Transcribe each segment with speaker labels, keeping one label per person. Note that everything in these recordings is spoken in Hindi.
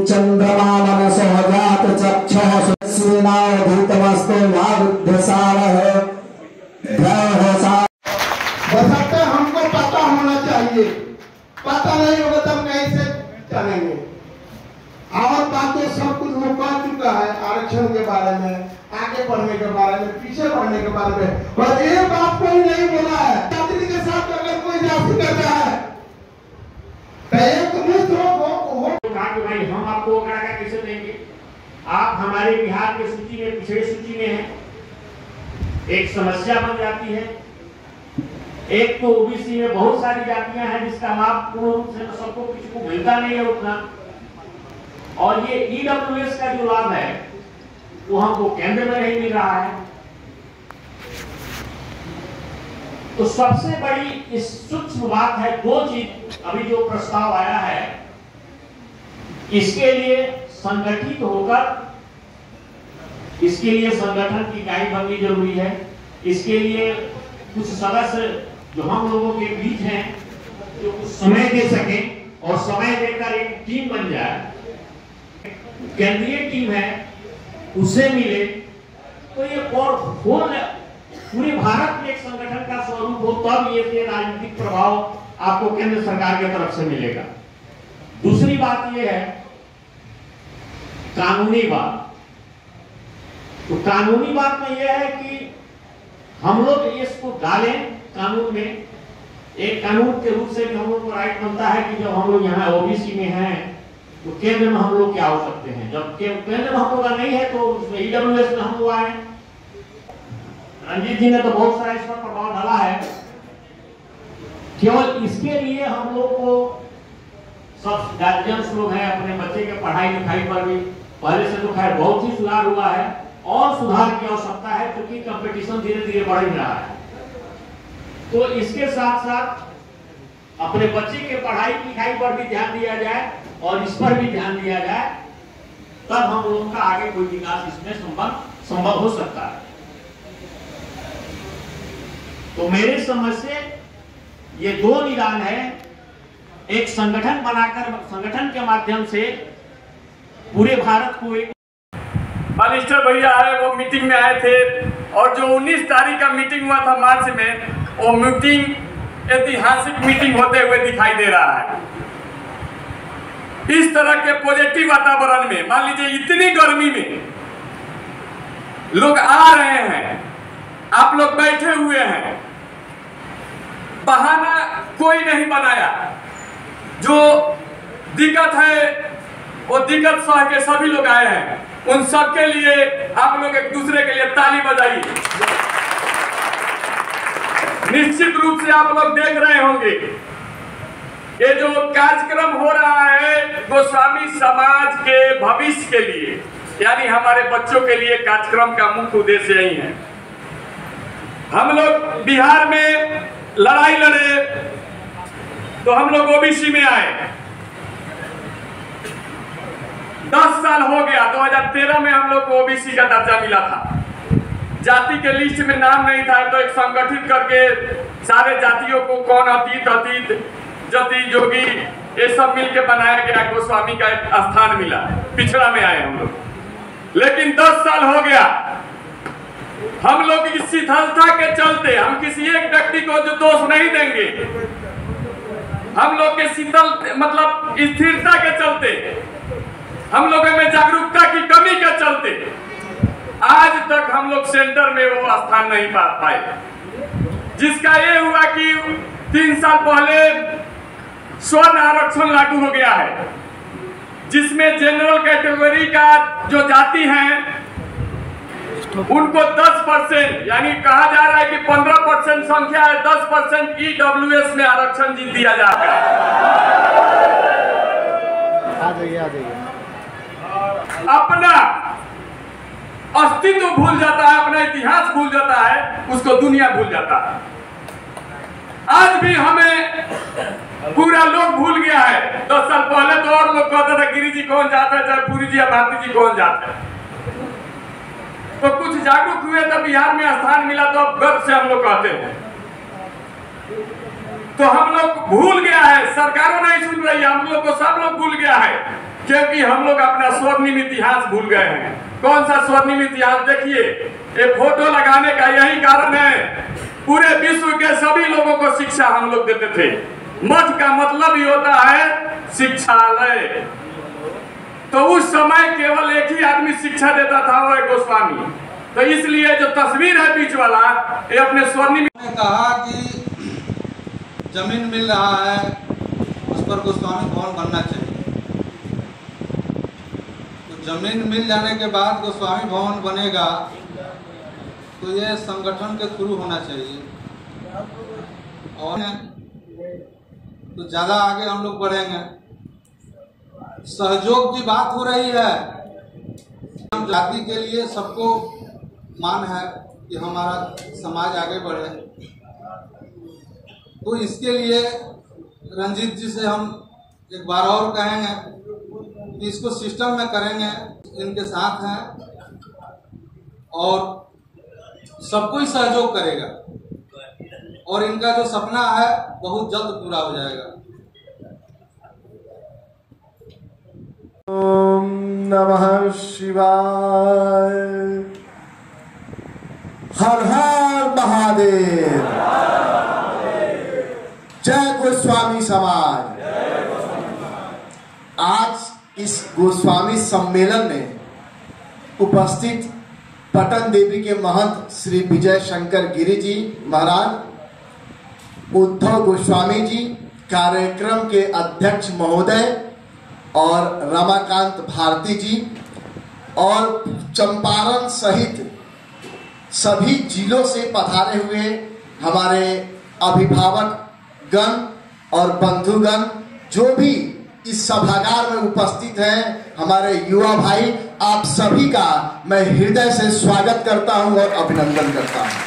Speaker 1: चंद्रमा मनसो जात चक्षुः श्रीनावधूतमस्तु नाविध्यसारः
Speaker 2: बशर्ते हमको पता होना चाहिए, पता नहीं होगा तब कैसे चलेंगे। और बातें सब कुछ वो कह चुका है आरक्षण के बारे में, आगे बढ़ने के बारे में, पीछे बढ़ने के बारे में, और एक बात कोई नहीं बोला है। छात्री के साथ अगर कोई जाति करता है तो एक मुक्त हो
Speaker 3: कहा कि भाई हम आपको वो करा कैसे देंगे, आप हमारे बिहार की सूची में पिछड़े सूची में हैं। एक समस्या बन जाती है। एक तो ओबीसी में बहुत सारी जातियां हैं जिसका लाभ पूर्ण रूप से सबको किसी को मिलता नहीं है उतना, और ये ईडब्ल्यूएस का जो लाभ है वो हमको केंद्र में नहीं मिल रहा है। तो सबसे बड़ी इस सूक्ष्म बात है, दो चीज अभी जो प्रस्ताव आया है, इसके लिए संगठित होकर, इसके लिए संगठन की इकाई बननी जरूरी है। इसके लिए कुछ सदस्य जो हम लोगों के बीच हैं जो कुछ समय दे सके और समय देकर एक टीम बन जाए, केंद्रीय टीम है उसे मिले, तो ये और पूरे भारत में एक संगठन का स्वरूप हो, तब ये राजनीतिक प्रभाव आपको केंद्र सरकार की तरफ से मिलेगा। दूसरी बात ये है कानूनी बात। तो कानूनी बात में यह है कि हम लोग इसको डालें कानून में, एक कानून के रूप से हम लोग को राइट बनता है कि जब हम लोग यहाँ ओबीसी में हैं तो केंद्र में हम लोग क्या हो सकते हैं, जब केंद्र में हम लोग का नहीं है तो ईडब्ल्यूएस में हम लोग आए। रंजीत जी ने तो बहुत सारा इस पर प्रभाव डाला है। केवल इसके लिए हम लोग को सब गार्जियंस लोग हैं अपने बच्चे के पढ़ाई लिखाई पर भी पहले से तो खैर बहुत ही सुधार हुआ है और सुधार की आवश्यकता है क्योंकि कंपटीशन धीरे धीरे बढ़ ही रहा है। तो इसके साथ साथ अपने बच्चे के पढ़ाई लिखाई पर भी ध्यान दिया जाए और इस पर भी ध्यान दिया जाए, तब हम लोगों का आगे कोई विकास इसमें संभव हो सकता है। तो मेरे समझ से ये दो निदान है, एक संगठन बनाकर, संगठन के माध्यम से पूरे भारत को एक
Speaker 4: बालिस्टर भैया आए, वो मीटिंग में आए थे, और जो 19 तारीख का मीटिंग हुआ था मार्च में, वो मीटिंग ऐतिहासिक मीटिंग होते हुए दिखाई दे रहा है। इस तरह के पॉजिटिव वातावरण में, मान लीजिए इतनी गर्मी में लोग आ रहे हैं, आप लोग बैठे हुए हैं, बहाना कोई नहीं बनाया। जो दिक्कत है वो दिक्कत सह के सभी लोग आए हैं, उन सब के लिए आप लोग एक दूसरे के लिए ताली बजाइए। निश्चित रूप से आप लोग देख रहे होंगे ये जो कार्यक्रम हो रहा है गोस्वामी समाज के भविष्य के लिए, यानी हमारे बच्चों के लिए कार्यक्रम का मुख्य उद्देश्य यही है। हम लोग बिहार में लड़ाई लड़े तो हम लोग ओबीसी में आए, 10 साल हो गया। 2013 में हम लोग को ओबीसी का दर्जा मिला था। जाति के लिस्ट में नाम नहीं था, तो एक संगठित करके सारे जातियों को, कौन अतीत जति जोगी, ये सब मिलके बनाया गया, गोस्वामी का एक स्थान मिला, पिछड़ा में आए हम लोग। लेकिन 10 साल हो गया, हम लोग की शिथिलता के चलते, हम किसी एक व्यक्ति को जो दोष नहीं देंगे, हम लोग के शीतल मतलब स्थिरता के चलते, हम लोगों में जागरूकता की कमी के चलते आज तक हम लोग सेंटर में वो स्थान नहीं पा पाए। जिसका ये हुआ कि 3 साल पहले स्वर्ण आरक्षण लागू हो गया है, जिसमें जनरल कैटेगरी का जो जाति हैं उनको 10%, यानी कहा जा रहा है कि 15% संख्या है, 10% ईडब्ल्यूएस में आरक्षण जीत दिया जाएगा।
Speaker 2: आ जाइए।
Speaker 4: अपना अस्तित्व भूल जाता है, अपना इतिहास भूल जाता है, उसको दुनिया भूल जाता है। आज भी हमें पूरा लोग भूल गया है। 10 साल पहले तो और लोग कहते थे गिरी जी कौन जाता है, चाहे पुरी जी या भारती जी कौन जाता है। तो कुछ जागरूक हुए तो बिहार में स्थान मिला, तो अब गर्व से हम लोग कहते हैं। तो हम लोग भूल गया है, सरकारों नहीं सुन रही है, हम लोग को सब लोग भूल गया है, क्योंकि हम लोग अपना स्वर्णिम इतिहास भूल गए हैं। कौन सा स्वर्णिम इतिहास? देखिए, ये फोटो लगाने का यही कारण है। पूरे विश्व के सभी लोगों को शिक्षा हम लोग देते थे। मठ का मतलब ही होता है शिक्षालय। तो उस समय केवल एक ही आदमी शिक्षा देता था, वो है गोस्वामी। तो इसलिए जो तस्वीर है बीच वाला, ये अपने स्वर्णिम
Speaker 5: ने कहा कि जमीन मिल रहा है, उस पर गोस्वामी भवन बनना चाहिए। तो जमीन मिल जाने के बाद गोस्वामी भवन बनेगा तो ये संगठन के थ्रू होना चाहिए, और तो ज्यादा आगे हम लोग बढ़ेंगे। सहयोग की बात हो रही है, जाति के लिए सबको मान है कि हमारा समाज आगे बढ़े, तो इसके लिए रंजीत जी से हम एक बार और कहेंगे कि इसको सिस्टम में करेंगे, इनके साथ हैं और सबको ही सहयोग करेगा और इनका जो सपना है बहुत जल्द पूरा हो जाएगा।
Speaker 1: ओम नमः शिवाय। हर हर महादेव। जय गोस्वामी समाज। आज इस गोस्वामी सम्मेलन में उपस्थित पटन देवी के महंत श्री विजय शंकर गिरी जी महाराज, उद्धव गोस्वामी जी, कार्यक्रम के अध्यक्ष महोदय और रमाकांत भारती जी, और चंपारण सहित सभी जिलों से पधारे हुए हमारे अभिभावक गण और बंधुगण, जो भी इस सभागार में उपस्थित हैं, हमारे युवा भाई, आप सभी का मैं हृदय से स्वागत करता हूं और अभिनंदन करता हूं।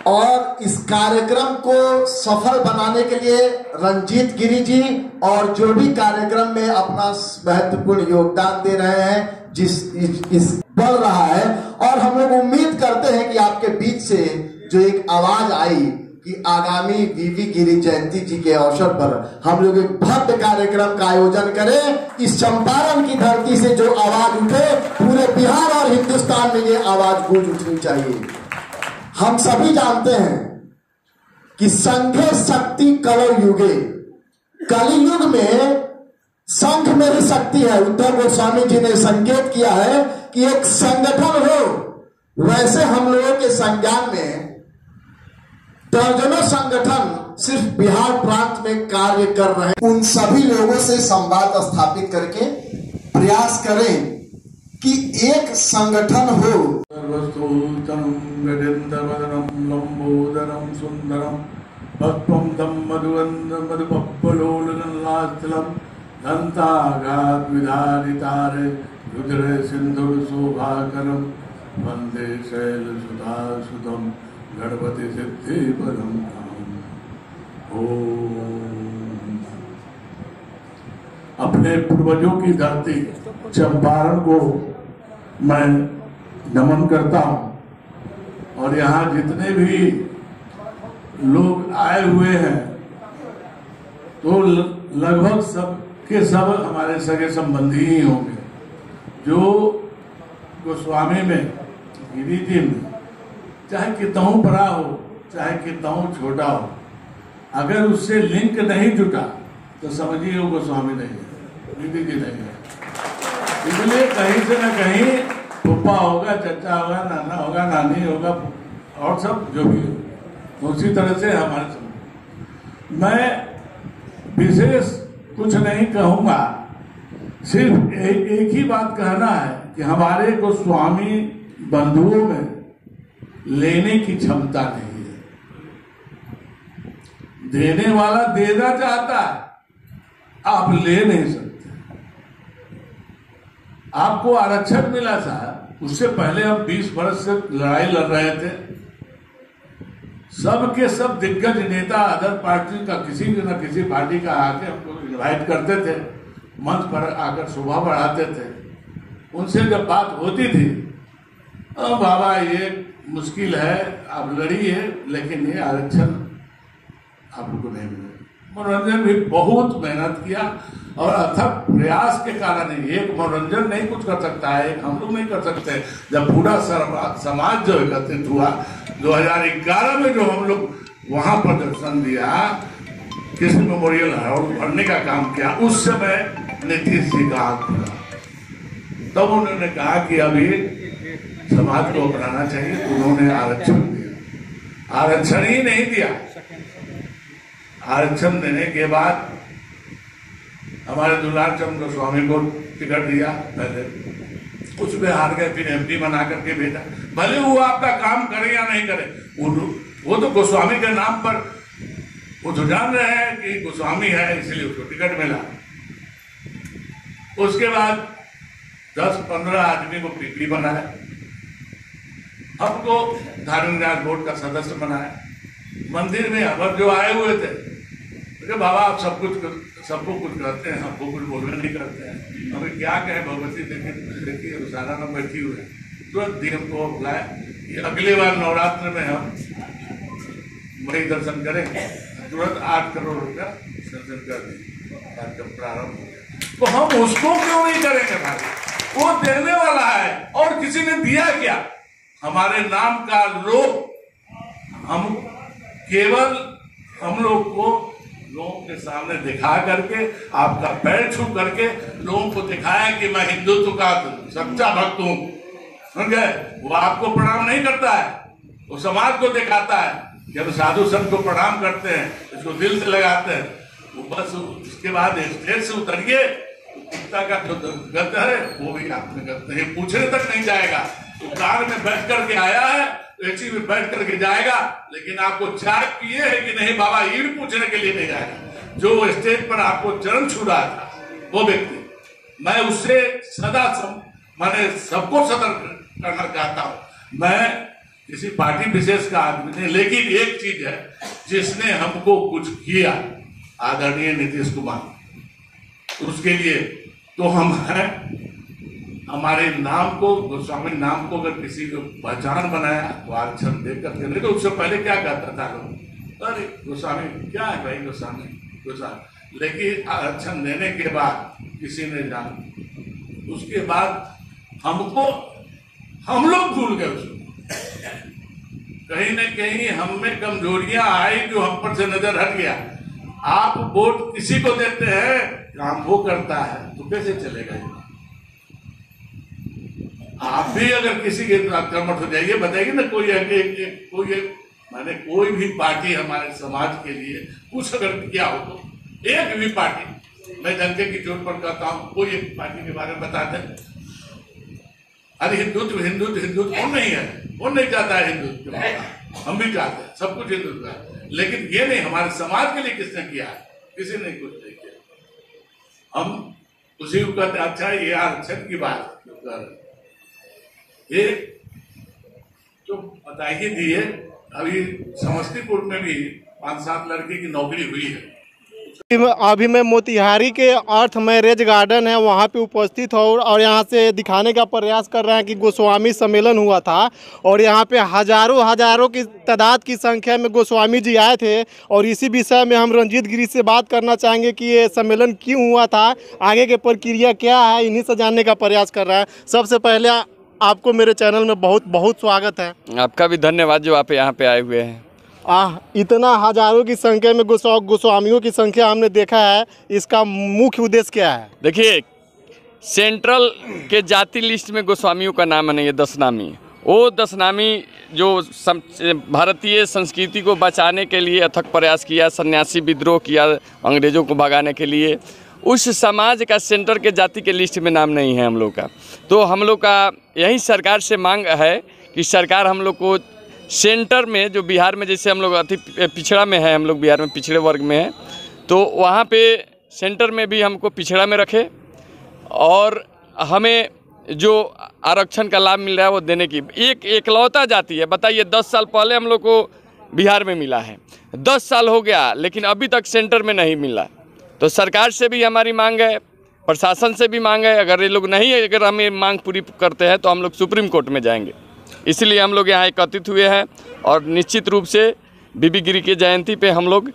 Speaker 1: और इस कार्यक्रम को सफल बनाने के लिए रंजीत गिरी जी और जो भी कार्यक्रम में अपना महत्वपूर्ण योगदान दे रहे हैं, इस बढ़ रहा है, और हम लोग उम्मीद करते हैं कि आपके बीच से जो एक आवाज आई कि आगामी वीवी गिरी जयंती जी के अवसर पर हम लोग एक भव्य कार्यक्रम का आयोजन करें। इस चंपारण की धरती से जो आवाज उठे, पूरे बिहार और हिंदुस्तान में ये आवाज गूंज उठनी चाहिए। हम सभी जानते हैं कि संघे शक्ति कलौ युगे, कलियुग में संघ में ही शक्ति है। उद्धव गोस्वामी जी ने संकेत किया है कि एक संगठन हो। वैसे हम लोगों के संज्ञान में दर्जनों संगठन सिर्फ बिहार प्रांत में कार्य कर रहे हैं। उन सभी लोगों से संवाद स्थापित करके प्रयास करें कि एक संगठन हो।
Speaker 6: लंबोदरम सुंदरम पद्मं दम मधुवंदम मधुपप्पलोलनलास्थलम दंताघात विधारितारे रुद्र सिंधुर शोभाकरम वंदे शैल सुधासुतम गणपति सिद्धि पदम। ओम। अपने पूर्वजों की धरती चंपारण को मैं नमन करता हूं, और यहाँ जितने भी लोग आए हुए हैं तो लगभग सब के सब हमारे सगे संबंधी ही होंगे। जो गोस्वामी में, गिरी जी में, चाहे कितनों बड़ा हो चाहे कितनों छोटा हो, अगर उससे लिंक नहीं जुटा तो समझिए वो गोस्वामी नहीं है, गिरी जी नहीं है। इसलिए कहीं से न कहीं फूफा होगा, चचा होगा, नाना होगा, नानी होगा, और सब जो भी हो, उसी तरह से हमारे। मैं विशेष कुछ नहीं कहूंगा, सिर्फ एक ही बात कहना है कि हमारे गोस्वामी बंधुओं में लेने की क्षमता नहीं है। देने वाला देना चाहता है, आप ले नहीं सकते। आपको आरक्षण मिला था, उससे पहले हम 20 वर्ष से लड़ाई लड़ रहे थे। सब के सब दिग्गज नेता अदर पार्टी का, किसी न किसी पार्टी का आके हमको इन्वाइट करते थे, मंच पर आकर शोभा बढ़ाते थे। उनसे जब बात होती थी, बाबा ये मुश्किल है, आप लड़िए, लेकिन ये आरक्षण आपको नहीं मिलेगा। मनोरंजन भी बहुत मेहनत किया और अथक प्रयास के कारण ही, एक मनोरंजन नहीं कुछ कर सकता है, एक हम लोग नहीं कर सकते। जब पूरा समाज जो एकत्रित हुआ 2011 में, जो हम लोग वहां प्रदर्शन दिया, कृषि मेमोरियल हॉल भरने का काम किया, उस समय नीतीश जी का आंख खुला। तब उन्होंने कहा कि अभी समाज को अपनाना चाहिए, उन्होंने आरक्षण दिया। आरक्षण ही नहीं दिया, आरक्षण देने के बाद हमारे दुलार चंद गोस्वामी को टिकट दिया, पहले उसमें हार गए, फिर एमपी बना करके भेजा। भले वो आपका काम करे या नहीं करे, वो तो गोस्वामी के नाम पर वो तो जान रहे हैं कि गोस्वामी है, इसलिए उसको टिकट मिला। उसके बाद 10-15 आदमी को पीपी बनाया, हमको धार्मिक न्यास बोर्ड का सदस्य बनाया। मंदिर में अगर जो आए हुए थे, तो बाबा आप सबको कुछ करते हैं, हमको कुछ बोलने नहीं करते हैं, हमें क्या कहें, भगवती देखिए रोजाना में बैठी हुई है। तुरंत डीएम को बुलाया, अगले बार नवरात्र में हम वही दर्शन करेंगे, तुरंत 8 करोड़ रुपया दर्शन कर देंगे, कार्यक्रम प्रारंभ हो गया। तो हम उसको क्यों नहीं करेंगे भाई, वो देने वाला है। और किसी ने दिया क्या, हमारे नाम का लोग, हम केवल हम लोग को लोगों के सामने दिखा करके, आपका पैर छू करके लोगों को दिखाया कि मैं हिंदुत्व का सच्चा भक्त हूं, समझ गए। वो आपको प्रणाम नहीं करता है, वो समाज को दिखाता है। जब साधु संत को प्रणाम करते हैं, इसको दिल से लगाते हैं, वो बस उसके बाद स्टेज से उतरिए, कुत्ता का जो गद्द है वो भी आप में गद्द नहीं, पूछने तक नहीं जाएगा। तो कार में बैठ करके आया है, एसी में बैठ करके जाएगा, लेकिन आपको चाय पिए है कि नहीं बाबा, ये भी पूछने के लिए नहीं जाएगा। जो स्टेज पर आपको चरण छू रहा था वो व्यक्ति, मैं उससे सदा मैंने सबको सतर्क करना चाहता हूं। मैं किसी पार्टी विशेष का आदमी नहीं, लेकिन एक चीज है जिसने हमको कुछ किया, आदरणीय नीतीश कुमार, उसके लिए तो हम हैं। हमारे नाम को, गोस्वामी नाम को अगर किसी को पहचान बनाया तो आरक्षण दे करके, नहीं तो उससे पहले क्या कहता था लोग, अरे गोस्वामी क्या है भाई, गोस्वामी। लेकिन आरक्षण देने के बाद किसी ने जाना, उसके बाद हमको, हम लोग भूल गए उसको। कहीं न कहीं हम में कमजोरियां आई, जो हम पर से नजर हट गया। आप वोट किसी को देते हैं, काम वो करता है, तो कैसे चलेगा ये? आप भी अगर किसी के कर्मठ हो जाइए, बताइए ना, कोई भी पार्टी हमारे समाज के लिए कुछ अगर किया हो तो, एक भी पार्टी, मैं जनता की चोट पर कहता हूं, कोई एक पार्टी के बारे में बताते हैं। अरे हिंदुत्व हिंदुत्व हिंदुत्व कौन नहीं है, कौन नहीं चाहता है हिंदुत्व, हम भी चाहते हैं सब कुछ हिंदुत्व है, लेकिन ये नहीं हमारे समाज के लिए किसने किया है, किसी ने कुछ नहीं किया। हम उसी को कहते हैं, अच्छा ये आरक्षण की बात ये तो बताइए दिए, अभी समस्तीपुर में भी 5-7 लड़के की नौकरी हुई है।
Speaker 2: अभी मैं मोतिहारी के अर्थ मैरिज गार्डन है वहाँ पे उपस्थित हूँ और यहाँ से दिखाने का प्रयास कर रहे हैं कि गोस्वामी सम्मेलन हुआ था और यहाँ पे हजारों की तादाद की संख्या में गोस्वामी जी आए थे। और इसी विषय में हम रंजीत गिरी से बात करना चाहेंगे कि ये सम्मेलन क्यों हुआ था, आगे की प्रक्रिया क्या है, इन्हीं से जानने का प्रयास कर रहा है। सबसे पहले आपको मेरे चैनल में बहुत बहुत स्वागत है।
Speaker 7: आपका भी धन्यवाद जो आप यहाँ पे आए हुए हैं।
Speaker 2: इतना हजारों की संख्या में गोस्वामियों की संख्या हमने देखा है, इसका मुख्य उद्देश्य क्या है?
Speaker 7: देखिए, सेंट्रल के जाति लिस्ट में गोस्वामियों का नाम नहीं है, 10 नामी। वो 10 नामी जो भारतीय संस्कृति को बचाने के लिए अथक प्रयास किया, सन्यासी विद्रोह किया अंग्रेज़ों को भगाने के लिए, उस समाज का सेंटर के जाति के लिस्ट में नाम नहीं है हम लोग का। तो हम लोग का यही सरकार से मांग है कि सरकार हम लोग को सेंटर में, जो बिहार में जैसे हम लोग अति पिछड़ा में है, हम लोग बिहार में पिछड़े वर्ग में है, तो वहाँ पे सेंटर में भी हमको पिछड़ा में रखे और हमें जो आरक्षण का लाभ मिल रहा है वो देने की एक एकलौता जाति है। बताइए, 10 साल पहले हम लोग को बिहार में मिला है, 10 साल हो गया, लेकिन अभी तक सेंटर में नहीं मिला। तो सरकार से भी हमारी मांग है, प्रशासन से भी मांग है, अगर ये लोग नहीं, अगर हमें मांग पूरी करते हैं तो हम लोग सुप्रीम कोर्ट में जाएंगे। इसलिए हम लोग यहाँ एकत्रित हुए हैं और निश्चित रूप से बीबी गिरी की जयंती पे हम लोग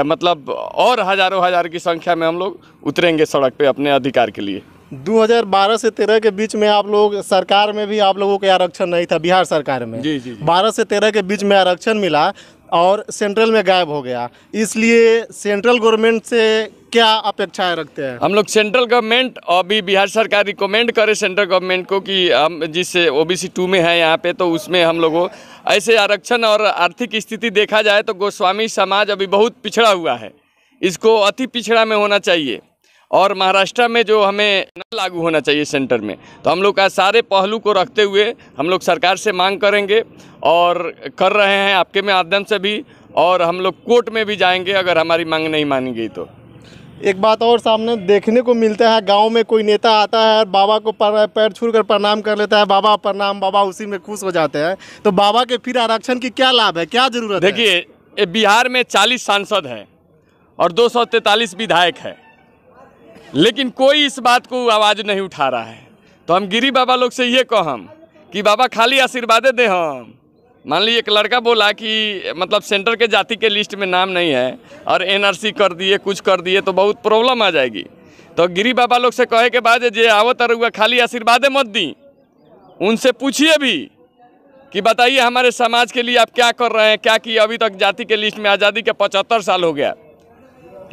Speaker 7: मतलब और हज़ारों हज़ार की संख्या में हम लोग उतरेंगे सड़क पे अपने अधिकार के लिए।
Speaker 8: 2012 से 13 के बीच में आप लोग सरकार में भी आप लोगों के आरक्षण नहीं था, बिहार सरकार में
Speaker 7: जी जी
Speaker 8: 12 से 13 के बीच में आरक्षण मिला और सेंट्रल में गायब हो गया। इसलिए सेंट्रल गवर्नमेंट से क्या अपेक्षाएं रखते हैं?
Speaker 7: हम लोग सेंट्रल गवर्नमेंट और भी बिहार सरकार रिकमेंड करे सेंट्रल गवर्नमेंट को कि हम जिससे OBC 2 में है यहाँ पे, तो उसमें हम लोगों ऐसे आरक्षण और आर्थिक स्थिति देखा जाए तो गोस्वामी समाज अभी बहुत पिछड़ा हुआ है, इसको अति पिछड़ा में होना चाहिए और महाराष्ट्र में जो हमें न लागू होना चाहिए सेंटर में। तो हम लोग का सारे पहलू को रखते हुए हम लोग सरकार से मांग करेंगे और कर रहे हैं आपके माध्यम से भी, और हम लोग कोर्ट में भी जाएंगे अगर हमारी मांग नहीं मानी गई तो।
Speaker 8: एक बात और सामने देखने को मिलता है, गांव में कोई नेता आता है और बाबा को पैर छूकर प्रणाम कर लेता है, बाबा प्रणाम, बाबा उसी में खुश हो जाते हैं। तो बाबा के फिर आरक्षण की क्या लाभ है, क्या जरूरत है?
Speaker 7: देखिए बिहार में 40 सांसद हैं और 243 विधायक है, लेकिन कोई इस बात को आवाज़ नहीं उठा रहा है। तो हम गिरी बाबा लोग से ये कहम कि बाबा खाली आशीर्वादे दे। हम मान लीजिए एक लड़का बोला कि मतलब सेंटर के जाति के लिस्ट में नाम नहीं है और NRC कर दिए, कुछ कर दिए तो बहुत प्रॉब्लम आ जाएगी। तो गिरी बाबा लोग से कहे के बाद जे आवत रुआ खाली आशीर्वादे मत दी, उनसे पूछिए भी कि बताइए हमारे समाज के लिए आप क्या कर रहे हैं, क्या किया अभी तक जाति के लिस्ट में। आज़ादी के 75 साल हो गया।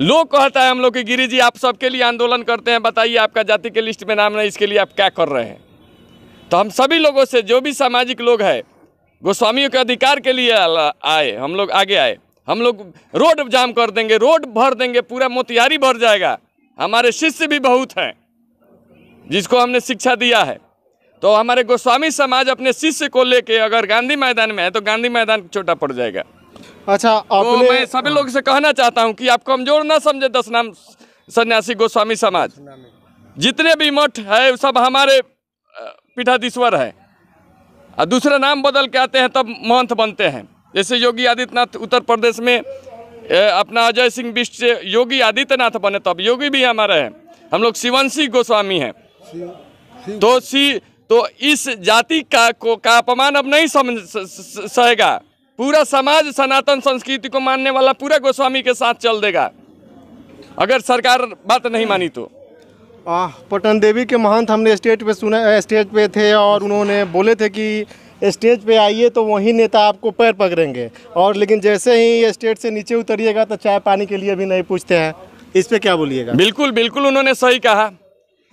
Speaker 7: लोग कहता है हम लोग कि गिरी जी आप सबके लिए आंदोलन करते हैं, बताइए आपका जाति के लिस्ट में नाम नहीं, इसके लिए आप क्या कर रहे हैं। तो हम सभी लोगों से, जो भी सामाजिक लोग हैं गोस्वामियों के अधिकार के लिए आए, हम लोग आगे आए, हम लोग रोड जाम कर देंगे, रोड भर देंगे, पूरा मोतिहारी भर जाएगा। हमारे शिष्य भी बहुत हैं जिसको हमने शिक्षा दिया है। तो हमारे गोस्वामी समाज अपने शिष्य को लेके अगर गांधी मैदान में है तो गांधी मैदान छोटा पड़ जाएगा।
Speaker 8: अच्छा,
Speaker 7: तो मैं सभी लोग से कहना चाहता हूं कि आप कमजोर ना समझे 10 नाम सन्यासी गोस्वामी समाज। जितने भी मठ है सब हमारे पीठाधीश्वर है, और दूसरा नाम बदल के आते हैं तब महंत बनते हैं। जैसे योगी आदित्यनाथ उत्तर प्रदेश में अपना अजय सिंह बिष्ट से योगी आदित्यनाथ बने, तब योगी भी हमारे हैं। हम लोग शिवंशी गोस्वामी हैं। तो इस जाति का अपमान अब नहीं सहेगा। पूरा समाज सनातन संस्कृति को मानने वाला पूरा गोस्वामी के साथ चल देगा अगर सरकार बात नहीं मानी तो।
Speaker 8: पटन देवी के महंत हमने स्टेज पे सुना, स्टेज पे थे और उन्होंने बोले थे कि स्टेज पे आइए तो वही नेता आपको पैर पकड़ेंगे, और लेकिन जैसे ही स्टेज से नीचे उतरिएगा तो चाय पानी के लिए भी नहीं पूछते हैं। इस पे क्या बोलिएगा?
Speaker 7: बिल्कुल बिल्कुल, उन्होंने सही कहा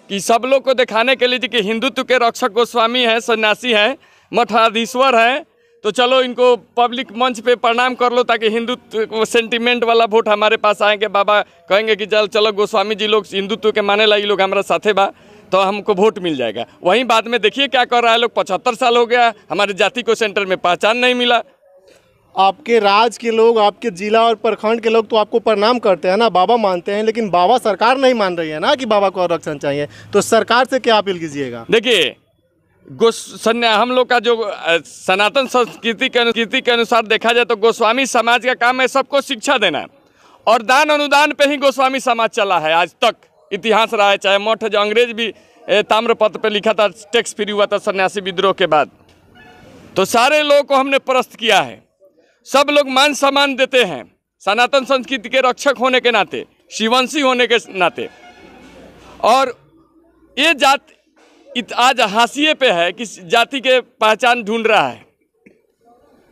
Speaker 7: कि सब लोग को दिखाने के लिए कि हिंदुत्व के रक्षक गोस्वामी हैं, सन्यासी हैं, मठाधीश्वर हैं, तो चलो इनको पब्लिक मंच पे प्रणाम कर लो ताकि हिंदुत्व सेंटिमेंट वाला वोट हमारे पास आएंगे। बाबा कहेंगे कि चलो गोस्वामी जी लोग हिंदुत्व के माने ला, ये लोग हमारा साथे बा, तो हमको वोट मिल जाएगा। वहीं बाद में देखिए क्या कर रहा है लोग। 75 साल हो गया, हमारे जाति को सेंटर में पहचान नहीं मिला।
Speaker 8: आपके राज्य के लोग, आपके जिला और प्रखंड के लोग तो आपको प्रणाम करते हैं ना, बाबा मानते हैं, लेकिन बाबा सरकार नहीं मान रही है ना कि बाबा को आरक्षण चाहिए। तो सरकार से क्या अपील कीजिएगा?
Speaker 7: देखिए हम लोग का जो सनातन संस्कृति के अनुसार देखा जाए तो गोस्वामी समाज का काम है सबको शिक्षा देना, और दान अनुदान पे ही गोस्वामी समाज चला है आज तक। इतिहास रहा है, चाहे मठ जो अंग्रेज भी ताम्रपत्र पे लिखा था, टैक्स फ्री हुआ था सन्यासी विद्रोह के बाद, तो सारे लोगों को हमने परस्त किया है। सब लोग मान सम्मान देते हैं सनातन संस्कृति के रक्षक होने के नाते, शिवंशी होने के नाते। और ये जाति आज हाशिए पे है कि जाति के पहचान ढूंढ रहा है।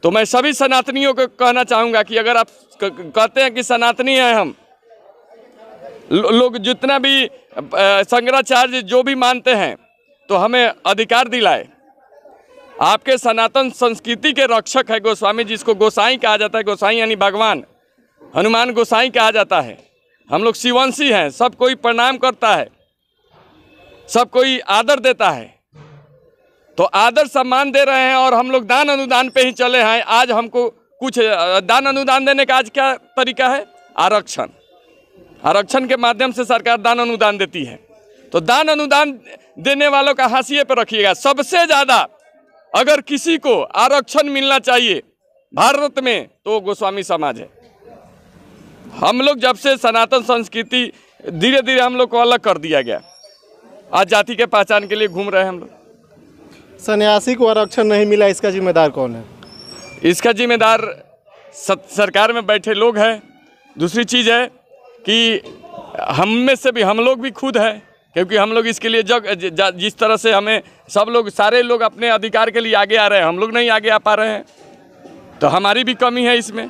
Speaker 7: तो मैं सभी सनातनियों को कहना चाहूँगा कि अगर आप कहते हैं कि सनातनी हैं हम लोग, जितना भी शंकराचार्य जो भी मानते हैं, तो हमें अधिकार दिलाए। आपके सनातन संस्कृति के रक्षक है गोस्वामी, जिसको गोसाई कहा जाता है। गोसाई यानी भगवान, हनुमान गोसाई कहा जाता है। हम लोग शिवंशी हैं, सब कोई प्रणाम करता है, सब कोई आदर देता है। तो आदर सम्मान दे रहे हैं और हम लोग दान अनुदान पे ही चले हैं। आज हमको कुछ दान अनुदान देने का आज क्या तरीका है? आरक्षण। आरक्षण के माध्यम से सरकार दान अनुदान देती है। तो दान अनुदान देने वालों का हाशिए पे रखिएगा। सबसे ज़्यादा अगर किसी को आरक्षण मिलना चाहिए भारत में तो गोस्वामी समाज है। हम लोग जब से सनातन संस्कृति धीरे धीरे हम लोग को अलग कर दिया गया, आज जाति के पहचान के लिए घूम रहे हैं हम लोग।
Speaker 8: सन्यासी को आरक्षण नहीं मिला, इसका जिम्मेदार कौन है?
Speaker 7: इसका जिम्मेदार सरकार में बैठे लोग हैं। दूसरी चीज़ है कि हम में से भी हम लोग भी खुद है, क्योंकि हम लोग इसके लिए जिस तरह से हमें सब लोग सारे लोग अपने अधिकार के लिए आगे आ रहे हैं, हम लोग नहीं आगे आ पा रहे हैं। तो हमारी भी कमी है इसमें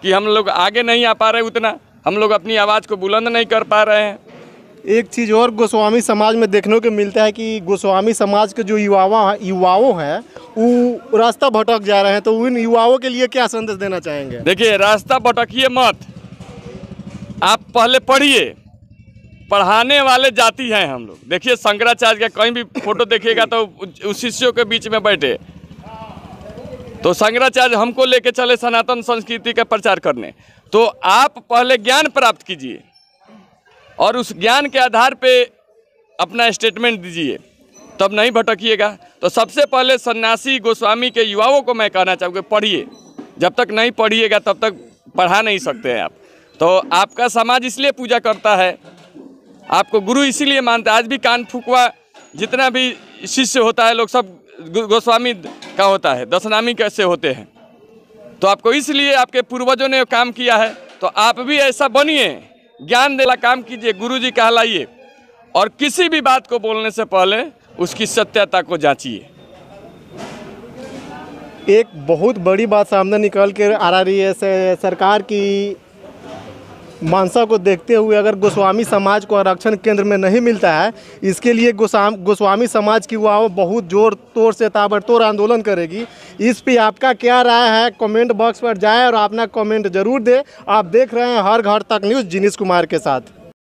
Speaker 7: कि हम लोग आगे नहीं आ पा रहे उतना, हम लोग अपनी आवाज़ को बुलंद नहीं कर पा रहे हैं।
Speaker 8: एक चीज़ और गोस्वामी समाज में देखने को मिलता है कि गोस्वामी समाज के जो युवाओं हैं वो रास्ता भटक जा रहे हैं, तो उन युवाओं के लिए क्या संदेश देना चाहेंगे?
Speaker 7: देखिए, रास्ता भटकिए मत, आप पहले पढ़िए। पढ़ाने वाले जाति हैं हम लोग। देखिए, शंकराचार्य का कहीं भी फोटो देखिएगा तो उस शिष्यों के बीच में बैठे, तो शंकराचार्य हमको लेके चले सनातन संस्कृति का प्रचार करने। तो आप पहले ज्ञान प्राप्त कीजिए और उस ज्ञान के आधार पे अपना स्टेटमेंट दीजिए, तब नहीं भटकिएगा। तो सबसे पहले सन्यासी गोस्वामी के युवाओं को मैं कहना चाहूँगा, पढ़िए। जब तक नहीं पढ़िएगा तब तक पढ़ा नहीं सकते हैं आप। तो आपका समाज इसलिए पूजा करता है, आपको गुरु इसीलिए मानता है। आज भी कान फूकवा जितना भी शिष्य होता है, लोग सब गोस्वामी का होता है, दशनामी कैसे होते हैं। तो आपको इसलिए आपके पूर्वजों ने काम किया है, तो आप भी ऐसा बनिए, ज्ञान देना काम कीजिए, गुरुजी कहलाइए, और किसी भी बात को बोलने से पहले उसकी सत्यता को जांचिए।
Speaker 8: एक बहुत बड़ी बात सामने निकल कर आ रही है, सरकार की मानसा को देखते हुए अगर गोस्वामी समाज को आरक्षण केंद्र में नहीं मिलता है, इसके लिए गोस्वामी समाज की युवाओं बहुत जोर तोड़ से ताबड़तोड़ आंदोलन करेगी। इस पे आपका क्या राय है? कमेंट बॉक्स पर जाएं और अपना कमेंट जरूर दें। आप देख रहे हैं हर घर तक न्यूज़, जिनीश कुमार के साथ।